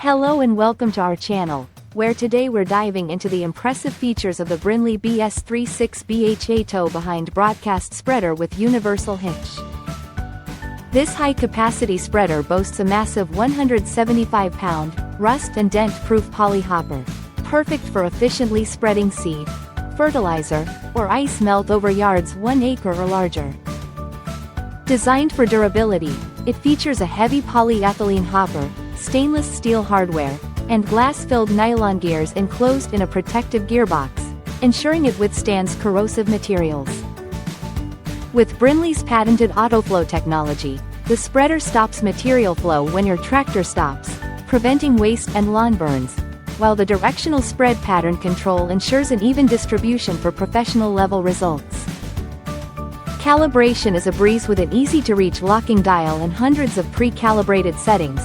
Hello and welcome to our channel, where today we're diving into the impressive features of the Brinly BS36BH-A tow behind broadcast spreader with universal hitch. This high-capacity spreader boasts a massive 175-pound, rust and dent-proof poly hopper, perfect for efficiently spreading seed, fertilizer, or ice melt over yards 1 acre or larger. Designed for durability, it features a heavy polyethylene hopper, stainless steel hardware, and glass-filled nylon gears enclosed in a protective gearbox, ensuring it withstands corrosive materials. With Brinly's patented autoflow technology, the spreader stops material flow when your tractor stops, preventing waste and lawn burns, while the directional spread pattern control ensures an even distribution for professional-level results. Calibration is a breeze with an easy-to-reach locking dial and hundreds of pre-calibrated settings,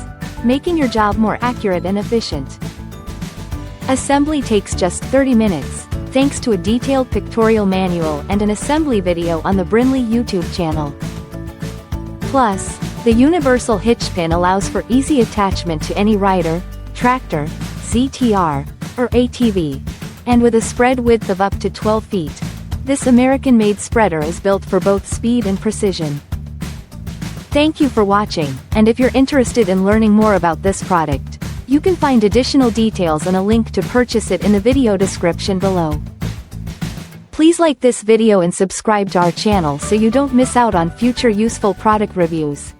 making your job more accurate and efficient. Assembly takes just 30 minutes, thanks to a detailed pictorial manual and an assembly video on the Brinly YouTube channel. Plus, the universal hitch pin allows for easy attachment to any rider, tractor, ZTR, or ATV. And with a spread width of up to 12 feet, this American-made spreader is built for both speed and precision. Thank you for watching, and if you're interested in learning more about this product, you can find additional details and a link to purchase it in the video description below. Please like this video and subscribe to our channel so you don't miss out on future useful product reviews.